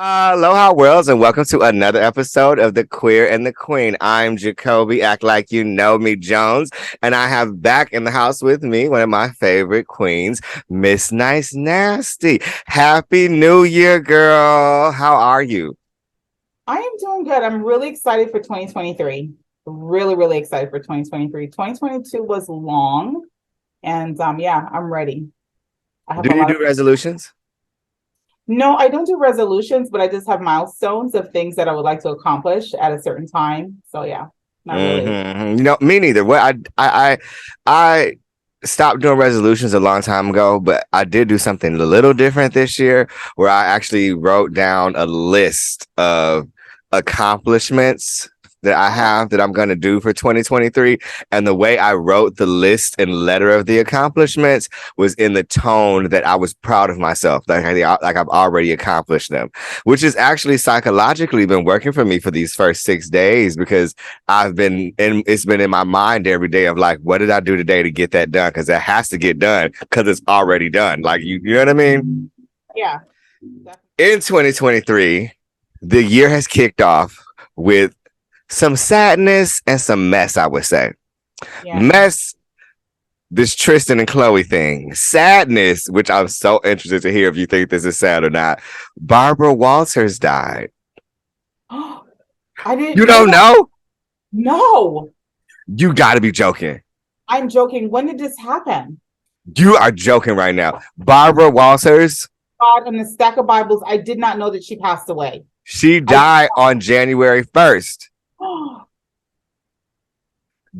Aloha worlds and welcome to another episode of The Queer and the Queen. I'm Jacobi, act like you know me, Jones, and I have back in the house with me one of my favorite queens, Miss Nice Nasty. Happy New Year, girl. How are you? I am doing good. I'm really excited for 2023. Really, really excited for 2023. 2022 was long, and yeah, I'm ready. I have Do a you lot do of resolutions? No, I don't do resolutions, but I just have milestones of things that I would like to accomplish at a certain time. So yeah, not really. No, me neither. I stopped doing resolutions a long time ago, but I did do something a little different this year where I actually wrote down a list of accomplishments that I have that I'm going to do for 2023. And the way I wrote the list and letter of the accomplishments was in the tone that I was proud of myself, like I've already accomplished them, which has actually psychologically been working for me for these first 6 days because it's been in my mind every day of like, what did I do today to get that done? Because it has to get done because it's already done. Like, you know what I mean? Yeah. In 2023, the year has kicked off with some sadness and some mess, I would say. Yeah. Mess, this Tristan and Khloe thing. Sadness, which I'm so interested to hear if you think this is sad or not. Barbara Walters died. I didn't You know don't that. know? No, You got to be joking. I'm joking. When did this happen? You are joking right now. Barbara Walters, God, and the stack of Bibles, I did not know that she passed away. she I died on January 1st. I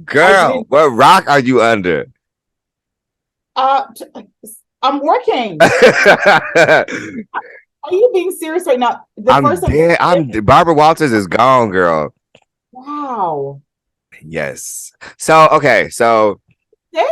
Girl, didn't. what rock are you under? Uh, I'm working. Are you being serious right now? The I'm first time. dead. Barbara Walters is gone, girl. Wow. Yes. So okay, so Sick?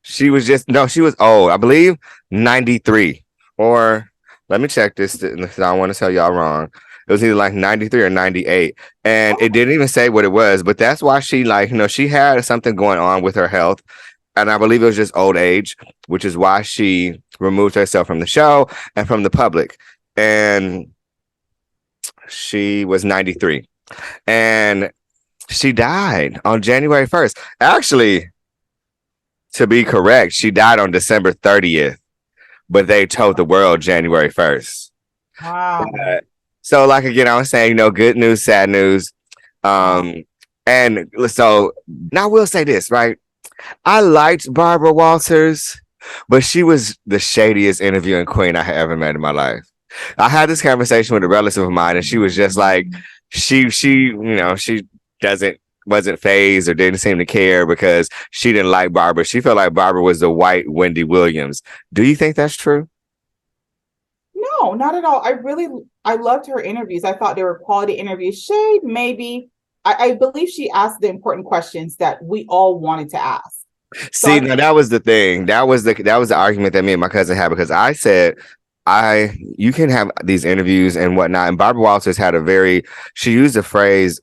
she was just no, she was old. I believe 93. Or let me check this. I don't want to tell y'all wrong. It was either like 93 or 98. And Oh, it didn't even say what it was, but that's why she she had something going on with her health. And I believe it was just old age, which is why she removed herself from the show and from the public. And she was 93. And she died on January 1st. Actually, to be correct, she died on December 30th, but they told the world January 1st. wow. So, like again, I was saying, good news, sad news. Wow. And so now we'll say this, right? I liked Barbara Walters, but she was the shadiest interviewing queen I had ever met in my life. I had this conversation with a relative of mine, and she was just like, she doesn't wasn't phased or didn't seem to care because she didn't like Barbara. She felt like Barbara was the white Wendy Williams. Do you think that's true? No, not at all. I loved her interviews. I thought they were quality interviews. Shade, maybe. I believe she asked the important questions that we all wanted to ask. So See, now that was the thing. That was the argument that me and my cousin had because I said you can have these interviews and whatnot. And Barbara Walters she used a phrase,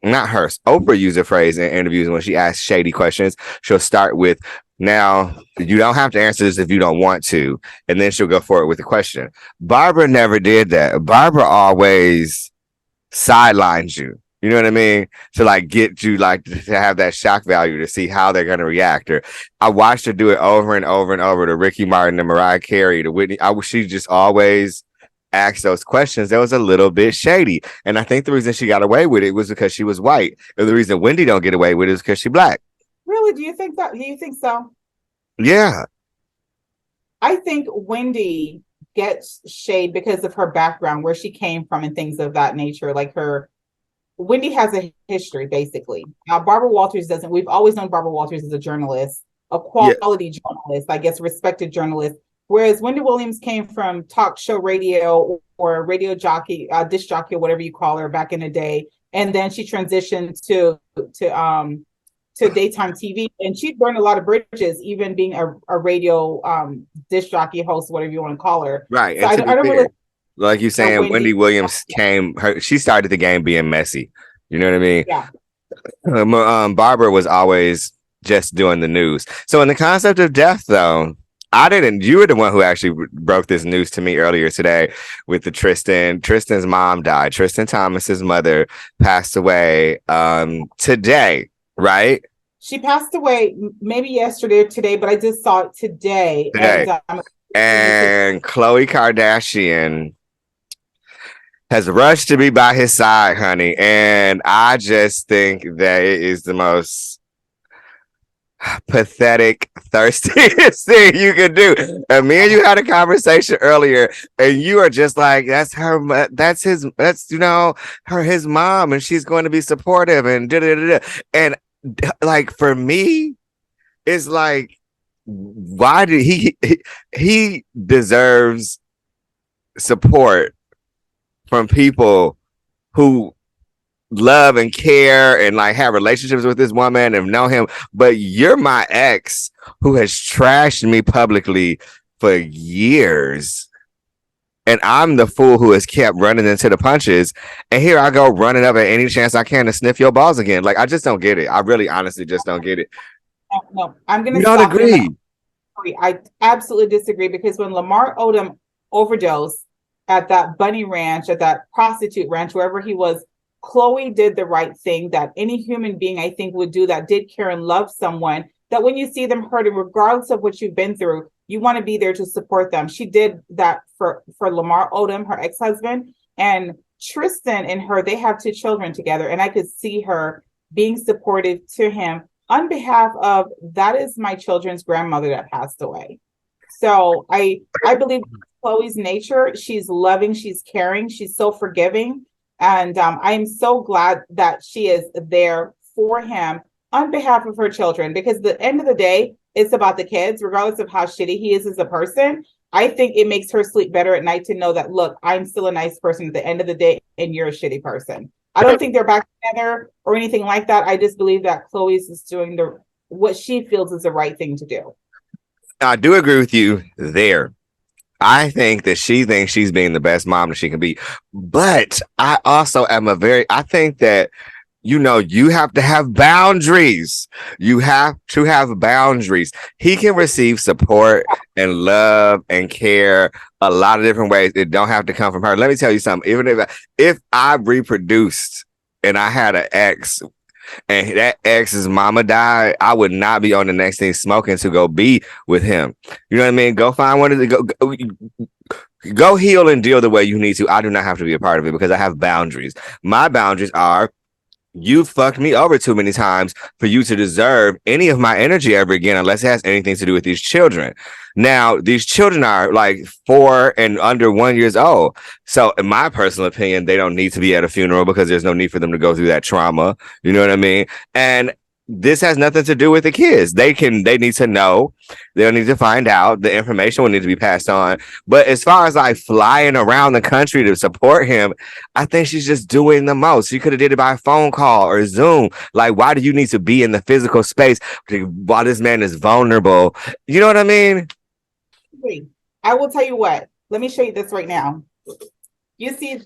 not hers. Oprah used a phrase in interviews when she asks shady questions. She'll start with, now, you don't have to answer this if you don't want to. And then she'll go forward with the question. Barbara never did that. Barbara always sidelines you. You know what I mean? To like get you like to have that shock value to see how they're gonna react. Or I watched her do it over and over and over to Ricky Martin and Mariah Carey to Whitney. She just always asked those questions that was a little bit shady. And I think the reason she got away with it was because she was white. And the reason Wendy don't get away with it is because she's black. really, do you think that? Do you think so? Yeah. I think Wendy gets shade because of her background, where she came from, and things of that nature. Wendy has a history, basically. Now, Barbara Walters doesn't. We've always known Barbara Walters as a journalist, a Yeah. quality journalist, I guess, respected journalist. Whereas Wendy Williams came from talk show radio or radio jockey, disc jockey, or whatever you call her back in the day, and then she transitioned to daytime TV, and she burned a lot of bridges, even being a radio disc jockey host, whatever you want to call her. Right. So And to I be don't fair, really like you know saying, Wendy. Wendy Williams she started the game being messy. You know what I mean? Yeah. Barbara was always just doing the news. So in the concept of death, though, I didn't. You were the one who actually broke this news to me earlier today with the Tristan. Tristan's mom died. Tristan Thomas's mother passed away today, right? She passed away maybe yesterday or today, but I just saw it today. Today. And Khloe Kardashian has rushed to be by his side, honey. And I just think that it is the most pathetic, thirstiest thing you can do. And me and you had a conversation earlier, and you are just like, that's her, that's his, that's, his mom, and she's going to be supportive, and da-da-da-da. And like, for me, it's like, why did he deserves support from people who love and care and like have relationships with this woman and know him, but you're my ex who has trashed me publicly for years, and I'm the fool who has kept running into the punches, and here I go running up at any chance I can to sniff your balls again. Like, I just don't get it. I really honestly just don't get it. No, I'm gonna don't agree. I absolutely disagree, because when Lamar Odom overdosed at that bunny ranch, at that prostitute ranch, wherever he was, Khloe did the right thing that any human being, I think, would do, that did care and love someone, that when you see them hurting, regardless of what you've been through, you want to be there to support them. She did that for Lamar Odom, her ex-husband, and Tristan and her, they have 2 children together. And I could see her being supportive to him on behalf of, that is my children's grandmother that passed away. So I believe Khloe's nature, she's loving, she's caring, she's so forgiving. And I am so glad that she is there for him on behalf of her children, because at the end of the day, it's about the kids, regardless of how shitty he is as a person. I think it makes her sleep better at night to know that, look, I'm still a nice person at the end of the day, and you're a shitty person. I don't think they're back together or anything like that. I just believe that Khloe's is doing what she feels is the right thing to do. I do agree with you there. I think that she thinks she's being the best mom that she can be. But I also am I think that, you have to have boundaries. You have to have boundaries. He can receive support and love and care a lot of different ways. It don't have to come from her. Let me tell you something. Even if I reproduced and I had an ex, and that ex's mama died, I would not be on the next thing smoking to go be with him. You know what I mean? Go find one of the go heal and deal the way you need to. I do not have to be a part of it, because I have boundaries. My boundaries are, you fucked me over too many times for you to deserve any of my energy ever again, unless it has anything to do with these children. Now, these children are like 4 and under 1 years old. So in my personal opinion, they don't need to be at a funeral, because there's no need for them to go through that trauma. You know what I mean? And this has nothing to do with the kids. They need to know. They'll need to find out. The information will need to be passed on. But as far as like flying around the country to support him, I think she's just doing the most. She could have did it by phone call or Zoom. Like, why do you need to be in the physical space while this man is vulnerable? You know what I mean? I will tell you what. Let me show you this right now. You see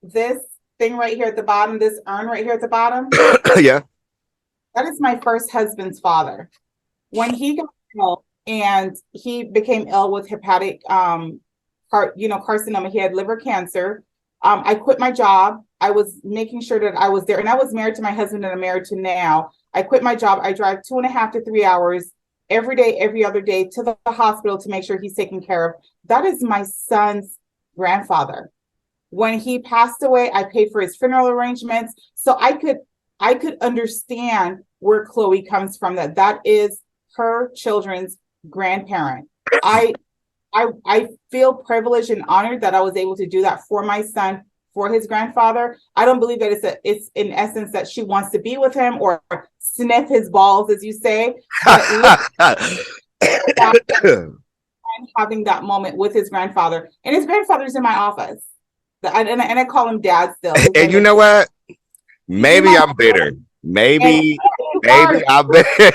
this thing right here at the bottom, this urn right here at the bottom? Yeah. That is my first husband's father. When he got ill and he became ill with hepatic carcinoma, he had liver cancer. I quit my job. I was making sure that I was there, and I was married to my husband that I'm married to now. I quit my job. I drive 2.5 to 3 hours every day, every other day, to the hospital to make sure he's taken care of. That is my son's grandfather. When he passed away, I paid for his funeral arrangements. So I could understand where Khloe comes from, that is her children's grandparent. I feel privileged and honored that I was able to do that for my son, for his grandfather. I don't believe that it's in essence that she wants to be with him or sniff his balls, as you say. Having that moment with his grandfather, and his grandfather's in my office, and I call him dad still. And you know what? Maybe I'm bitter. Maybe I'm bitter.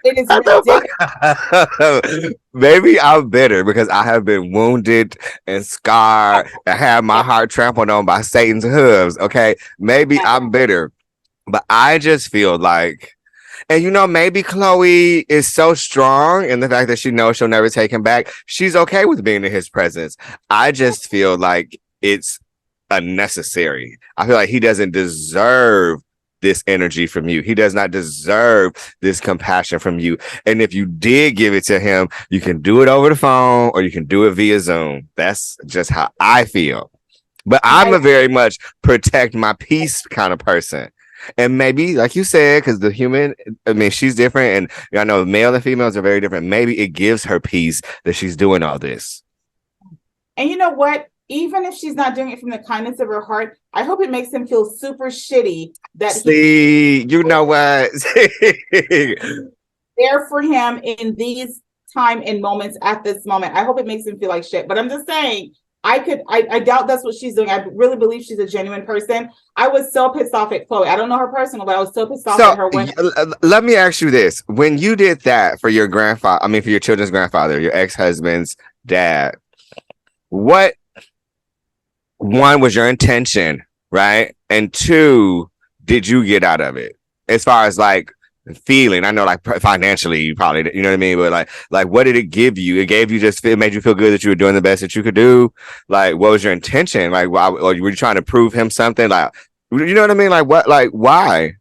It is ridiculous. Maybe I'm bitter because I have been wounded and scarred and had my heart trampled on by Satan's hooves. Okay, maybe I'm bitter, but I just feel like And maybe Khloe is so strong in the fact that she knows she'll never take him back. She's okay with being in his presence. I just feel like it's unnecessary. I feel like he doesn't deserve this energy from you. He does not deserve this compassion from you. And if you did give it to him, you can do it over the phone or you can do it via Zoom. That's just how I feel. But I'm a very much protect my peace kind of person. And maybe, like you said, because the human, I mean, she's different. And I know male and females are very different. Maybe it gives her peace that she's doing all this. And you know what? Even if she's not doing it from the kindness of her heart, I hope it makes him feel super shitty that you know what? there for him in these time and moments at this moment. I hope it makes him feel like shit. But I'm just saying, I doubt that's what she's doing. I really believe she's a genuine person. I was so pissed off at Khloe. I don't know her personally, but I was so pissed off at her. Let me ask you this. When you did that for your grandfather, I mean, for your children's grandfather, your ex-husband's dad, what one was your intention, right? And two, did you get out of it? As far as like feeling, I know like financially you probably, you know what I mean, but like what did it give you? It gave you it made you feel good that you were doing the best that you could do. Like what was your intention? Like why, or were you trying to prove him something? Like, you know what I mean? Like what, like why?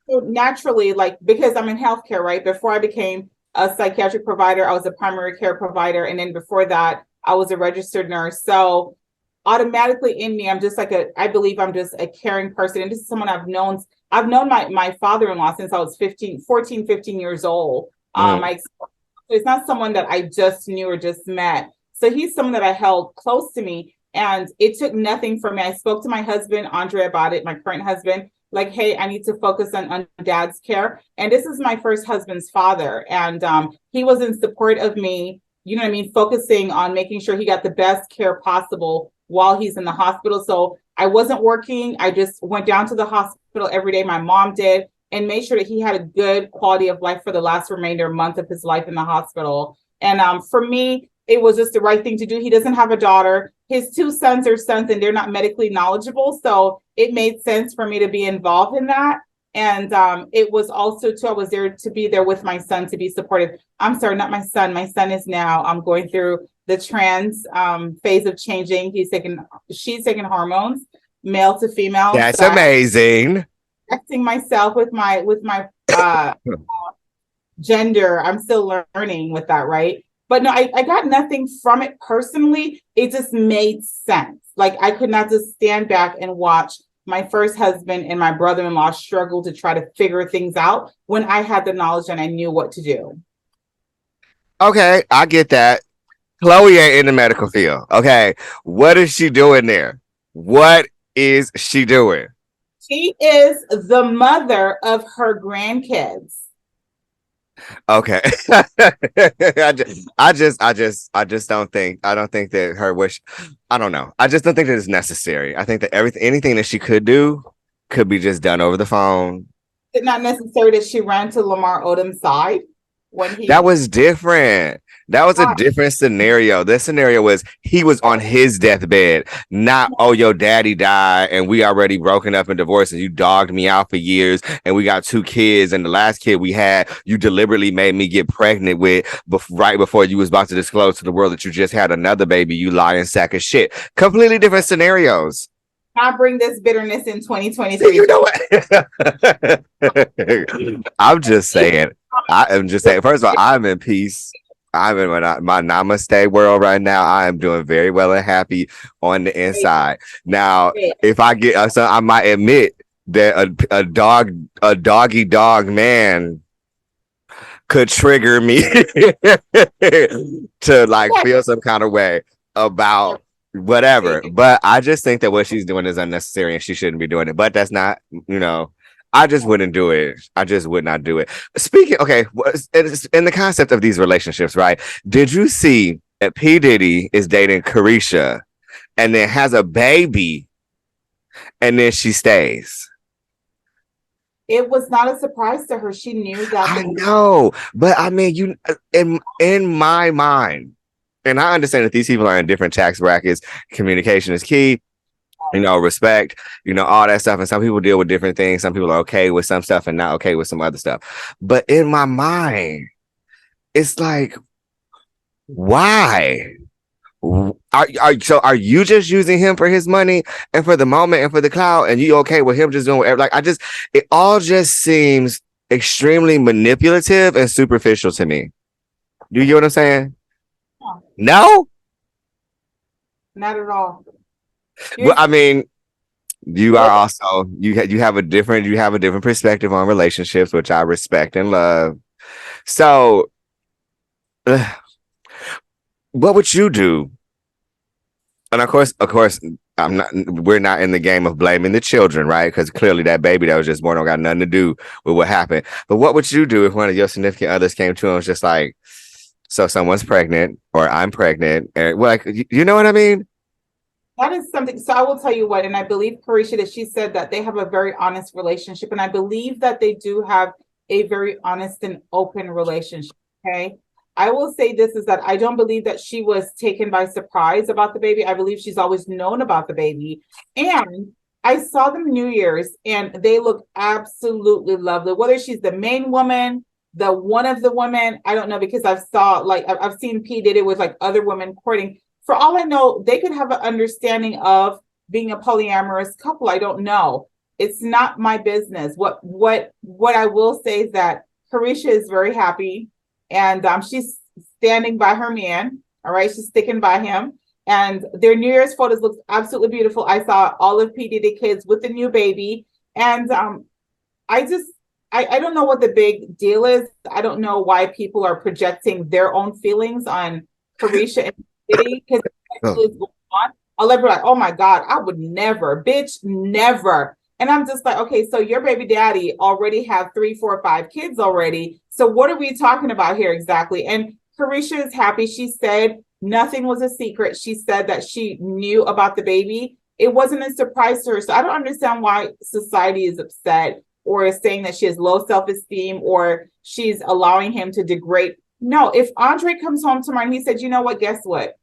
So naturally, like, because I'm in healthcare, right? Before I became a psychiatric provider, I was a primary care provider, and then before that I was a registered nurse. So automatically in me, I'm just like I believe I'm just a caring person, and this is someone I've known my father-in-law since I was 15 years old. It's not someone that I just knew or just met. So he's someone that I held close to me, and it took nothing for me. I spoke to my husband, Andre, about it, my current husband, like, hey, I need to focus on dad's care. And this is my first husband's father. And he was in support of me, you know what I mean, focusing on making sure he got the best care possible while he's in the hospital. So I wasn't working. I just went down to the hospital every day. My mom did, and made sure that he had a good quality of life for the last remainder month of his life in the hospital. And for me, it was just the right thing to do. He doesn't have a daughter. His two sons are sons, and they're not medically knowledgeable. So it made sense for me to be involved in that. And it was also too, I was there to be there with my son to be supportive. I'm sorry, not my son. My son is now going through the trans phase of changing. She's taking hormones, male to female. That's so amazing. Acting myself with my gender. I'm still learning with that, right? But no, I got nothing from it personally. It just made sense. Like I could not just stand back and watch my first husband and my brother-in-law struggle to try to figure things out when I had the knowledge and I knew what to do. Okay, I get that. Khloe ain't in the medical field. Okay, what is she doing there? What is she doing? She is the mother of her grandkids. Okay. I just don't think that her wish, I don't know. I just don't think that it's necessary. I think that anything that she could do could be just done over the phone. It's not necessary that she ran to Lamar Odom's side when that was different. That was a different scenario. This scenario was he was on his deathbed, not, oh, your daddy died and we already broken up and divorced and you dogged me out for years and we got 2 kids and the last kid we had, you deliberately made me get pregnant with right before you was about to disclose to the world that you just had another baby, you lying sack of shit. Completely different scenarios. I bring this bitterness in 2023. You know what? I'm just saying. I am just saying. First of all, I'm in peace. I'm in my namaste world right now. I am doing very well and happy on the inside. Now, if I get, so I might admit that a doggy dog man could trigger me to like feel some kind of way about whatever. But I just think that what she's doing is unnecessary and she shouldn't be doing it. But that's not, I just wouldn't do it. I just would not do it. Speaking, okay, in the concept of these relationships, right? Did you see that P. Diddy is dating Carisha and then has a baby and then she stays? It was not a surprise to her. She knew that. I know, but I mean, in my mind, and I understand that these people are in different tax brackets, communication is key. respect, all that stuff. And some people deal with different things. Some people are okay with some stuff and not okay with some other stuff. But in my mind, it's like, why? Are you just using him for his money and for the moment and for the clout, and you okay with him just doing whatever? Like, it all just seems extremely manipulative and superficial to me. Do you get what I'm saying? No, not at all. well, I mean, you are also you have a different perspective on relationships, which I respect and love. So, what would you do? And of course, we're not in the game of blaming the children, right? Because clearly that baby that was just born don't got nothing to do with what happened. But what would you do if one of your significant others came to him and was just like, so someone's pregnant or I'm pregnant? And like, you know what I mean? That is something. So I will tell you what, and I believe Carisha that she said that they have a very honest relationship. And I believe that they do have a very honest and open relationship. Okay. I will say this is that I don't believe that she was taken by surprise about the baby. I believe she's always known about the baby. And I saw them New Year's and they look absolutely lovely. Whether she's the main woman, the one of the women, I don't know, because I've seen P did it with like other women courting. For all I know, they could have an understanding of being a polyamorous couple. I don't know. It's not my business. What I will say is that Carisha is very happy. And she's standing by her man. All right. She's sticking by him. And their New Year's photos look absolutely beautiful. I saw all of P. Diddy kids with the new baby. And I don't know what the big deal is. I don't know why people are projecting their own feelings on Carisha and Diddy because I'll let her like, oh my God, I would never, bitch, never. And I'm just like, okay, so your baby daddy already have 3, 4, 5 kids already. So what are we talking about here exactly? And Carisha is happy. She said nothing was a secret. She said that she knew about the baby. It wasn't a surprise to her. So I don't understand why society is upset or is saying that she has low self-esteem or she's allowing him to degrade. No, if Andre comes home tomorrow and he said, you know what, guess what?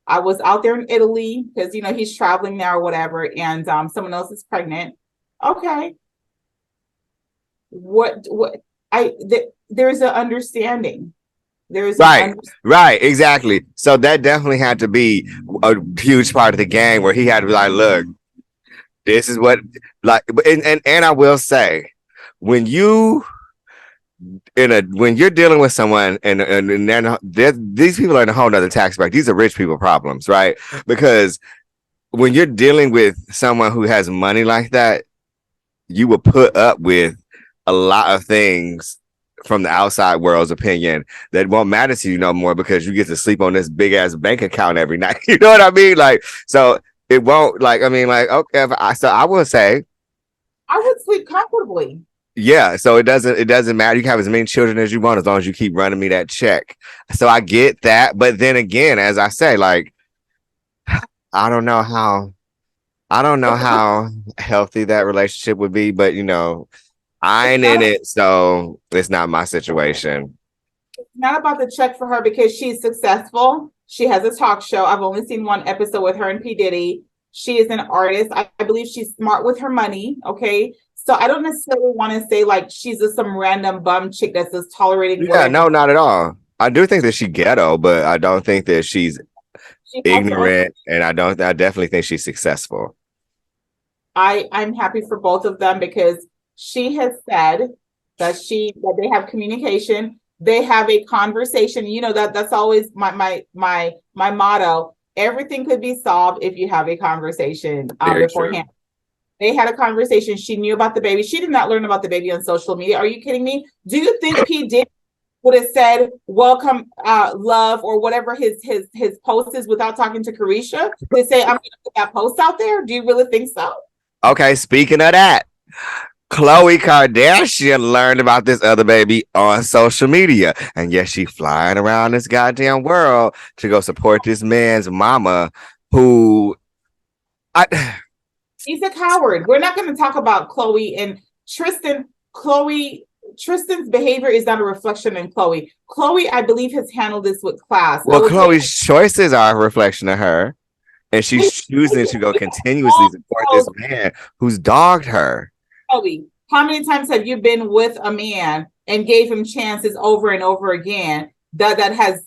I was out there in Italy because, he's traveling now or whatever, and someone else is pregnant. Okay. There's an understanding. Right, exactly. So that definitely had to be a huge part of the game where he had to be like, look, this is what, like, and I will say, when you're dealing with someone and these people are in a whole nother tax bracket. These are rich people problems, right? Because when you're dealing with someone who has money like that, you will put up with a lot of things from the outside world's opinion that won't matter to you no more because you get to sleep on this big ass bank account every night. You know what I mean? Like, so it won't okay. I will say I would sleep comfortably. Yeah, so it doesn't matter. You can have as many children as you want as long as you keep running me that check. So I get that, but then again, as I say, like I don't know how healthy that relationship would be, but I ain't in it, so it's not my situation. It's not about the check for her because she's successful. She has a talk show. I've only seen one episode with her and P. Diddy. She is an artist. I believe she's smart with her money. Okay. So I don't necessarily want to say like she's just some random bum chick that's just tolerating. Yeah, no, not at all. I do think that she's ghetto, but I don't think that she's ignorant, and I definitely think she's successful. I'm happy for both of them because she has said that they have communication, they have a conversation. That's always my motto. Everything could be solved if you have a conversation beforehand. They had a conversation. She knew about the baby. She did not learn about the baby on social media. Are you kidding me? Do you think P. Diddy would have said welcome, love, or whatever his post is without talking to Carisha? They say, I'm going to put that post out there. Do you really think so? Okay, speaking of that, Khloe Kardashian learned about this other baby on social media. And yes, she flying around this goddamn world to go support this man's mama who he's a coward. We're not going to talk about Khloe and Tristan. Tristan's behavior is not a reflection on Khloe. Khloe, I believe, has handled this with class. Well, Khloe's choices are a reflection of her. And she's choosing to go continuously support this man who's dogged her. Kobe, how many times have you been with a man and gave him chances over and over again that has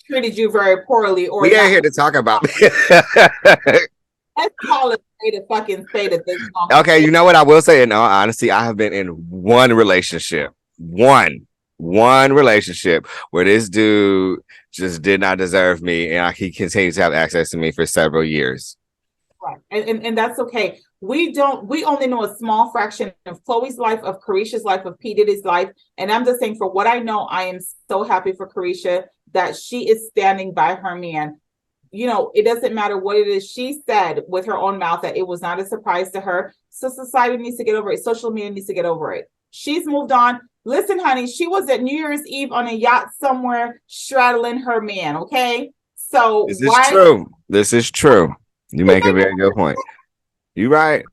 treated you very poorly? Or we ain't here to talk about let's call it a fucking spade at this moment. Okay, you know what I will say in all honesty, I have been in one relationship. One relationship where this dude just did not deserve me, and he continues to have access to me for several years. Right. And that's okay. We only know a small fraction of Khloe's life, of Carisha's life, of P. Diddy's life. And I'm just saying, for what I know, I am so happy for Carisha that she is standing by her man. You know, it doesn't matter what it is. She said with her own mouth that it was not a surprise to her. So society needs to get over it. Social media needs to get over it. She's moved on. Listen, honey, she was at New Year's Eve on a yacht somewhere straddling her man, okay? So this is true. This is true. You make a very good point. You're right.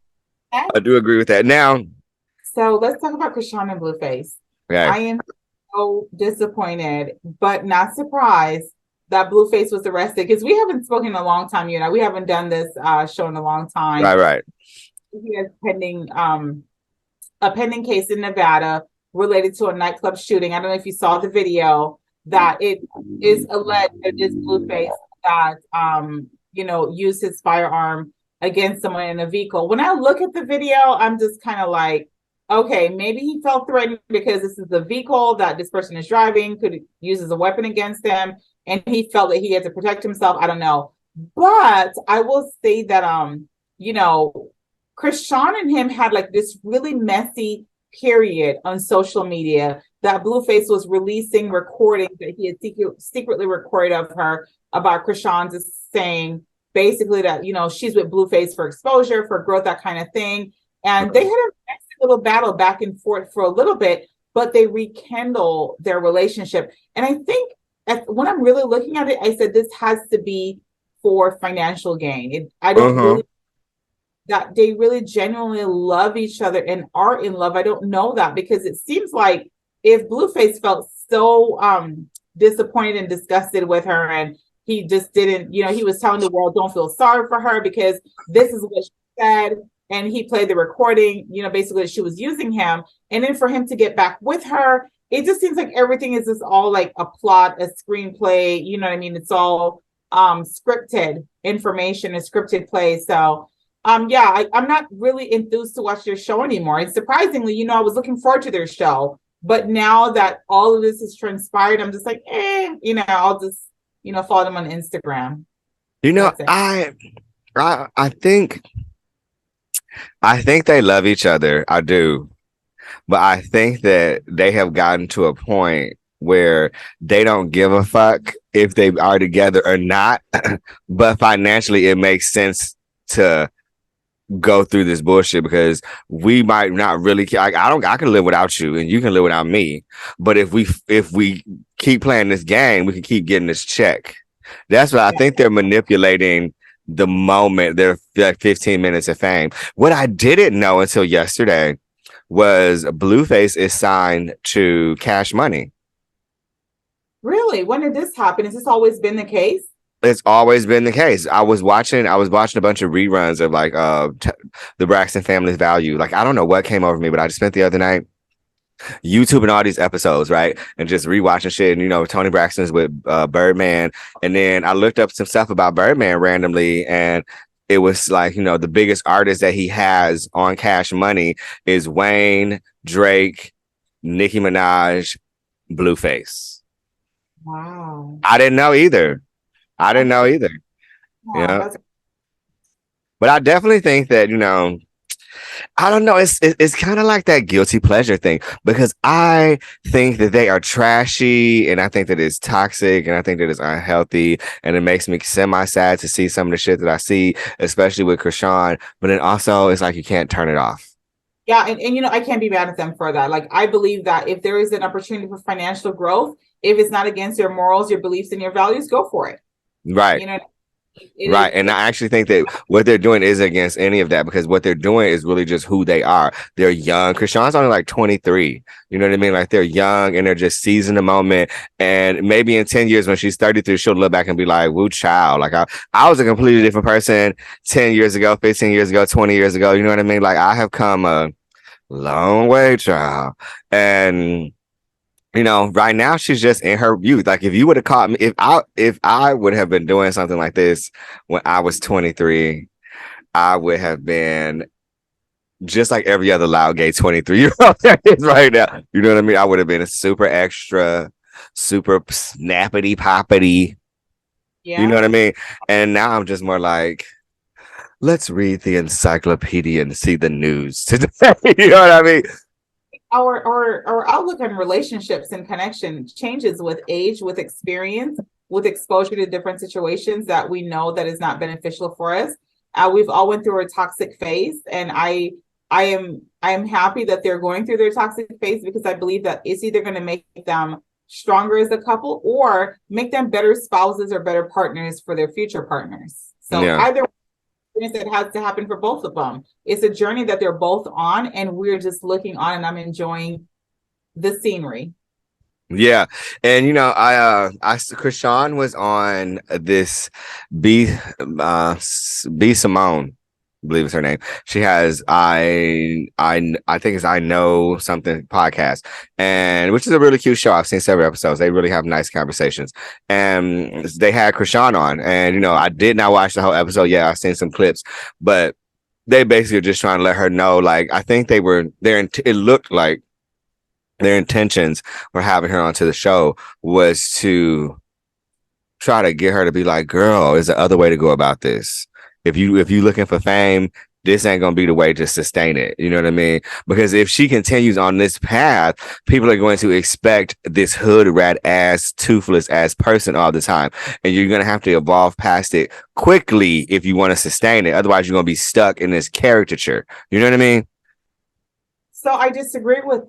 I do agree with that. Now, so let's talk about Chrisean and Blueface. Okay. I am so disappointed, but not surprised that Blueface was arrested, because we haven't spoken in a long time. You know, we haven't done this show in a long time. Right. He has a pending case in Nevada related to a nightclub shooting. I don't know if you saw the video, that it is alleged that this Blueface that used his firearm against someone in a vehicle. When I look at the video, I'm just kind of like, okay, maybe he felt threatened because this is the vehicle that this person is driving, could use as a weapon against him, and he felt that he had to protect himself. I don't know. But I will say that Chrisean and him had like this really messy period on social media, that Blueface was releasing recordings that he had secretly recorded of her, about Chrisean just saying basically that, she's with Blueface for exposure, for growth, that kind of thing. And they had a nice little battle back and forth for a little bit, but they rekindle their relationship. And I think when I'm really looking at it, I said this has to be for financial gain. I don't really that they really genuinely love each other and are in love. I don't know that, because it seems like if Blueface felt so disappointed and disgusted with her, and he just didn't, he was telling the world, don't feel sorry for her because this is what she said, and he played the recording, basically she was using him, and then for him to get back with her, it just seems like everything is just all like a plot, a screenplay, you know what I mean? It's all scripted information, a scripted play. So I'm not really enthused to watch their show anymore. And surprisingly, I was looking forward to their show, but now that all of this has transpired, I'm just like, I'll just, follow them on Instagram. I think they love each other. I do. But I think that they have gotten to a point where they don't give a fuck if they are together or not. But financially, it makes sense to go through this bullshit, because we might not really I can live without you and you can live without me, but if we keep playing this game, we can keep getting this check. That's what I think. They're manipulating the moment. They're like 15 minutes of fame. What I didn't know until yesterday was Blueface is signed to Cash Money. Really? When did this happen? Has this always been the case? It's always been the case. I was watching a bunch of reruns of like the Braxton Family's Value. Like, I don't know what came over me, but I just spent the other night YouTubing all these episodes, right? And just rewatching shit. And, Tony Braxton's with Birdman. And then I looked up some stuff about Birdman randomly, and it was like, the biggest artist that he has on Cash Money is Wayne, Drake, Nicki Minaj, Blueface. Wow. I didn't know either. Yeah. But I definitely think that, I don't know. It's kind of like that guilty pleasure thing, because I think that they are trashy, and I think that it's toxic, and I think that it's unhealthy, and it makes me semi-sad to see some of the shit that I see, especially with Chrisean. But then also, it's like you can't turn it off. Yeah, and I can't be mad at them for that. Like, I believe that if there is an opportunity for financial growth, if it's not against your morals, your beliefs, and your values, go for it. Right. Right. And I actually think that what they're doing is against any of that because what they're doing is really just who they are. They're young. Chrisean's only like 23. You know what I mean? Like they're young and they're just seizing the moment. And maybe in 10 years when she's 33, she'll look back and be like, woo child. Like I was a completely different person 10 years ago, 15 years ago, 20 years ago. You know what I mean? Like I have come a long way, child. And right now she's just in her youth. Like if you would have caught me, if I would have been doing something like this when I was 23, I would have been just like every other loud gay 23-year-old that is right now. You know what I mean? I would have been a super extra, super snappity poppity. You know what I mean? And now I'm just more like, let's read the encyclopedia and see the news today. You know what I mean? Our outlook on relationships and connection changes with age, with experience, with exposure to different situations that we know that is not beneficial for us. We've all went through a toxic phase, and I am happy that they're going through their toxic phase because I believe that it's either going to make them stronger as a couple or make them better spouses or better partners for their future partners. So either that has to happen for both of them. It's a journey that they're both on, and we're just looking on, and I'm enjoying the scenery. Yeah, and Chrisean was on this B Simone, I believe is her name. She has I think it's I Know Something podcast, and which is a really cute show. I've seen several episodes. They really have nice conversations, and they had Chrisean on, and I did not watch the whole episode. Yeah, I've seen some clips, but they basically are just trying to let her know. Like I think they were there. It looked like their intentions for having her onto the show was to try to get her to be like, girl, there's the other way to go about this. If you looking for fame, this ain't gonna be the way to sustain it. You know what I mean? Because if she continues on this path, people are going to expect this hood rat ass, toothless ass person all the time. And you're gonna have to evolve past it quickly if you want to sustain it. Otherwise, you're gonna be stuck in this caricature. You know what I mean? So I disagree with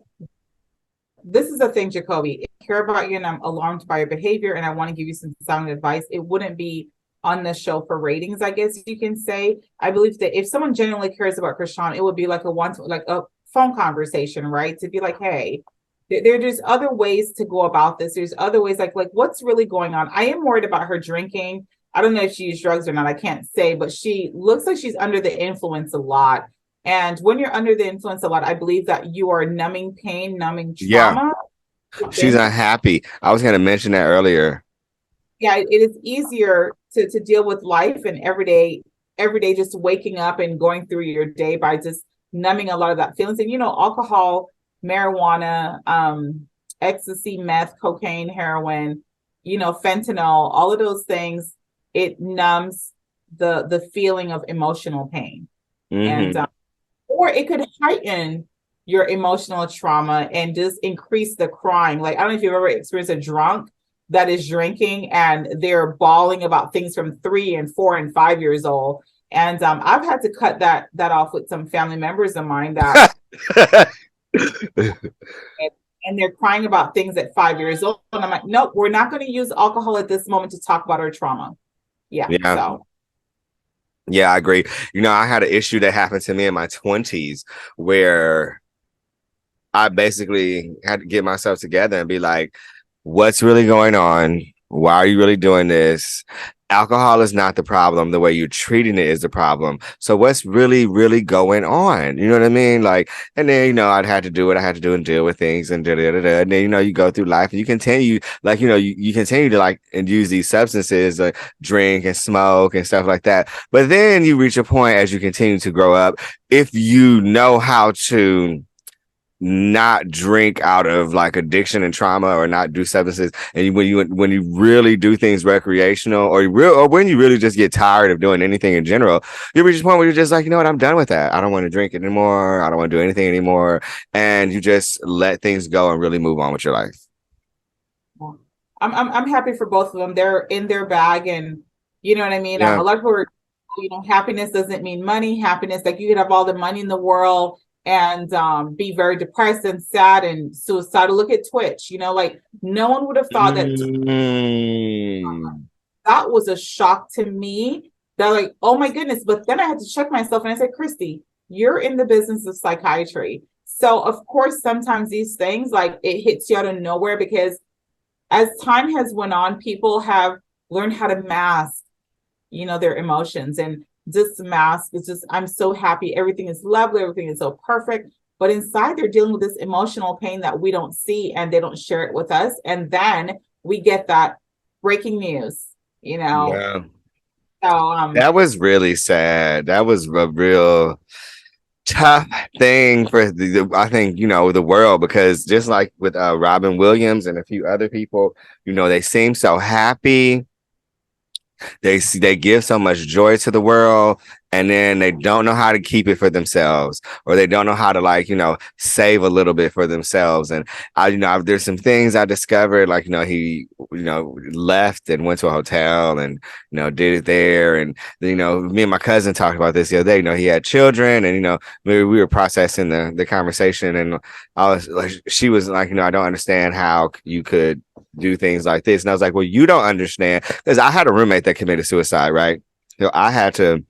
this is the thing, Jacobi. I care about you and I'm alarmed by your behavior and I want to give you some sound advice. It wouldn't be on the show for ratings, I guess you can say. I believe that if someone genuinely cares about Chrisean, it would be like a phone conversation, right? To be like, hey, there's other ways to go about this. There's other ways, like what's really going on. I am worried about her drinking. I don't know if she used drugs or not. I can't say, but she looks like she's under the influence a lot. And when you're under the influence a lot, I believe that you are numbing pain, numbing trauma. Yeah. She's unhappy. I was going to mention that earlier. Yeah, it is easier to deal with life and every day just waking up and going through your day by just numbing a lot of that feelings. And alcohol, marijuana, ecstasy, meth, cocaine, heroin, fentanyl, all of those things, it numbs the feeling of emotional pain. Mm-hmm. And or it could heighten your emotional trauma and just increase the crying. Like, I don't know if you've ever experienced a drunk that is drinking and they're bawling about things from 3 and 4 and 5 years old. And I've had to cut that off with some family members of mine that and they're crying about things at 5 years old. And I'm like, nope, we're not going to use alcohol at this moment to talk about our trauma. Yeah. So. Yeah, I agree. I had an issue that happened to me in my 20s where I basically had to get myself together and be like, what's really going on? Why are you really doing this? Alcohol is not the problem. The way you're treating it is the problem. So what's really, really going on? You know what I mean? Like, and then, I'd had to do what I had to do and deal with things and and then, you go through life and you continue, like, you continue to like and use these substances, like drink and smoke and stuff like that. But then you reach a point as you continue to grow up, if you know how to not drink out of like addiction and trauma or not do substances, and when you really do things recreational or when you really just get tired of doing anything in general, you reach a point where you're just like, you know what, I'm done with that. I don't want to drink anymore. I don't want to do anything anymore. And you just let things go and really move on with your life. I'm happy for both of them. They're in their bag, and you know what I mean? A lot of people are, happiness doesn't mean money. Happiness, like you could have all the money in the world and be very depressed and sad and suicidal. Look at Twitch, like no one would have thought that that was a shock to me. That like, oh my goodness. But then I had to check myself and I said, Christy, you're in the business of psychiatry. So of course, sometimes these things like it hits you out of nowhere because as time has went on, people have learned how to mask, their emotions and just mask. It's just, I'm so happy. Everything is lovely. Everything is so perfect. But inside they're dealing with this emotional pain that we don't see and they don't share it with us. And then we get that breaking news, Yeah. So That was really sad. That was a real tough thing for I think, the world, because just like with Robin Williams and a few other people, they seem so happy. They give so much joy to the world, and then they don't know how to keep it for themselves, or they don't know how to save a little bit for themselves. And there's some things I discovered, like he left and went to a hotel and did it there. And me and my cousin talked about this the other day. He had children, and we were processing the conversation, and I was like, she was like, I don't understand how you could do things like this. And I was like, well, you don't understand, because I had a roommate that committed suicide, right? I had to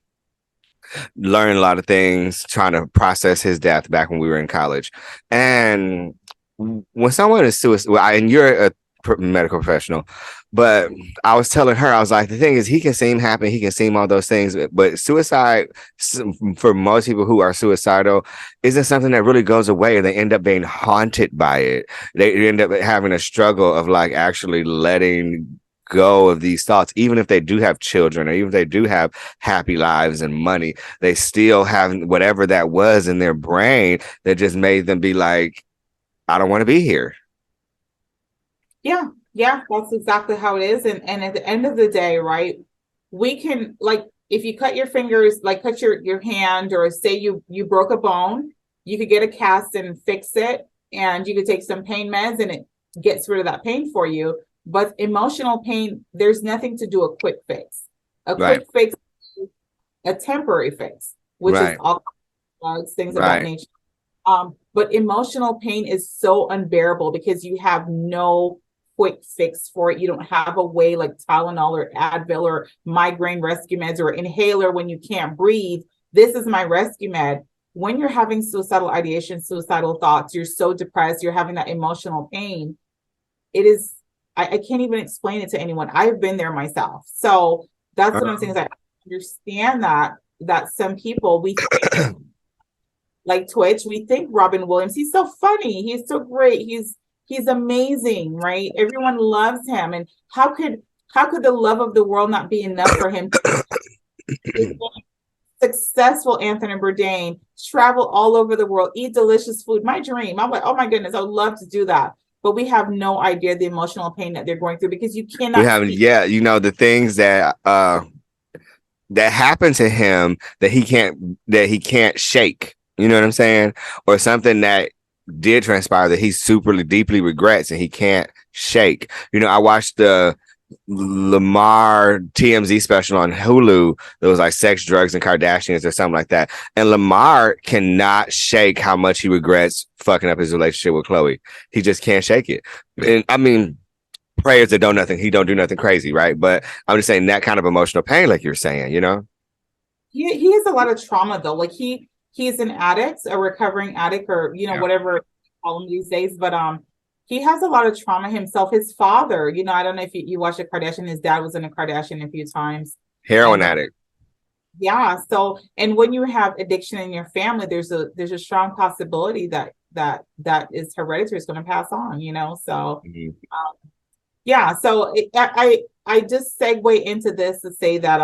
learn a lot of things trying to process his death back when we were in college. And when someone is suicide, and you're a medical professional, but I was telling her, I was like, the thing is, he can seem happy, he can seem all those things, but suicide, for most people who are suicidal, isn't something that really goes away, and they end up being haunted by it. They end up having a struggle of actually letting go of these thoughts. Even if they do have children, or even if they do have happy lives and money, they still have whatever that was in their brain that just made them be like, I don't want to be here. Yeah, that's exactly how it is. And at the end of the day, right, we can, if you cut your fingers, cut your hand, or say you broke a bone, you could get a cast and fix it, and you could take some pain meds and it gets rid of that pain for you. But emotional pain, there's nothing to do a quick fix. A quick fix, a temporary fix, which is all drugs, things of that nature. But emotional pain is so unbearable because you have no quick fix for it. You don't have a way like Tylenol or Advil or migraine rescue meds or inhaler when you can't breathe. This is my rescue med. When you're having suicidal ideation, suicidal thoughts, you're so depressed, you're having that emotional pain. It is, I can't even explain it to anyone. I've been there myself. So that's what I'm saying, is I understand that some people, we think, like Twitch, we think Robin Williams, he's so funny, he's so great, he's amazing, right? Everyone loves him. And how could the love of the world not be enough for him to successful Anthony Bourdain, travel all over the world, eat delicious food? My dream. I'm like, oh my goodness, I would love to do that. But we have no idea the emotional pain that they're going through, because you cannot. We have, the things that happen to him that he can't shake. You know what I'm saying? Or something that did transpire that he super deeply regrets and he can't shake. I watched the Lamar TMZ special on Hulu. It was like Sex, Drugs, and Kardashians or something like that. And Lamar cannot shake how much he regrets fucking up his relationship with Khloe. He just can't shake it. And I mean, prayers that he don't do nothing crazy, right? But I'm just saying that kind of emotional pain, like you're saying, He has a lot of trauma though. Like he's an addict, a recovering addict, or whatever you call him these days. But he has a lot of trauma himself. His father, I don't know if you watch the Kardashian. His dad was in a Kardashian a few times. Heroin addict. Yeah. So, and when you have addiction in your family, there's a strong possibility that is hereditary, is going to pass on. So, yeah. So I just segue into this to say that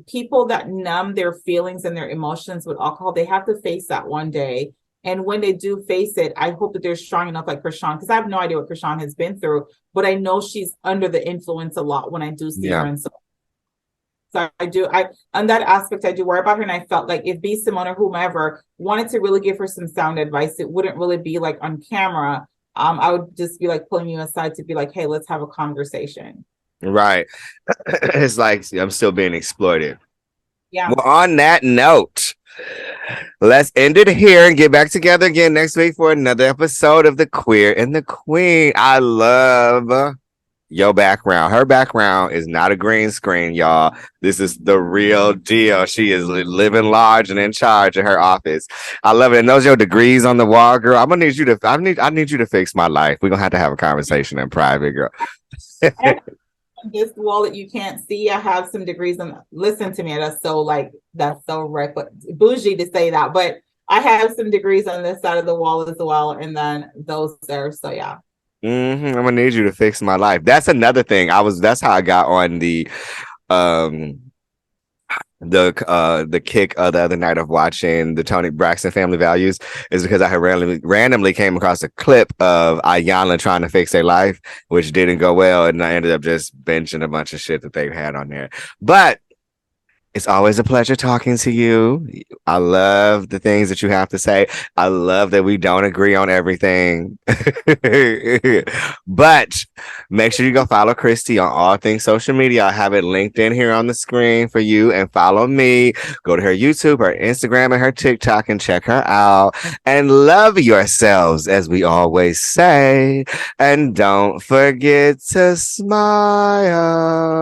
people that numb their feelings and their emotions with alcohol, they have to face that one day. And when they do face it, I hope that they're strong enough, like Chrisean, because I have no idea what Chrisean has been through, but I know she's under the influence a lot when I do see her. And so I on that aspect, I do worry about her. And I felt like if B. Simone or whomever wanted to really give her some sound advice, it wouldn't really be like on camera. I would just be like pulling you aside to be like, hey, let's have a conversation. Right. It's like I'm still being exploited. Yeah. Well, on that note, let's end it here and get back together again next week for another episode of The Queer and the Queen. I love your background. Her background is not a green screen, y'all. This is the real deal. She is living large and in charge of her office. I love it. And those your degrees on the wall, girl. I'm gonna need you to. I need you to fix my life. We're gonna have a conversation in private, girl. This wall that you can't see, I have some degrees on. Listen to me, that's so reckless, bougie to say that, but I have some degrees on this side of the wall as well, and then those there. So yeah. I'm gonna need you to fix my life. That's another thing. That's how I got on um the kick the other night of watching the Tony Braxton Family Values is because I had randomly came across a clip of Ayanna trying to fix their life, which didn't go well, and I ended up just benching a bunch of shit that they had on there. But it's always a pleasure talking to you. I love the things that you have to say. I love that we don't agree on everything. But make sure you go follow Christy on all things social media. I have it linked in here on the screen for you. And follow me. Go to her YouTube, her Instagram, and her TikTok and check her out. And love yourselves, as we always say. And don't forget to smile.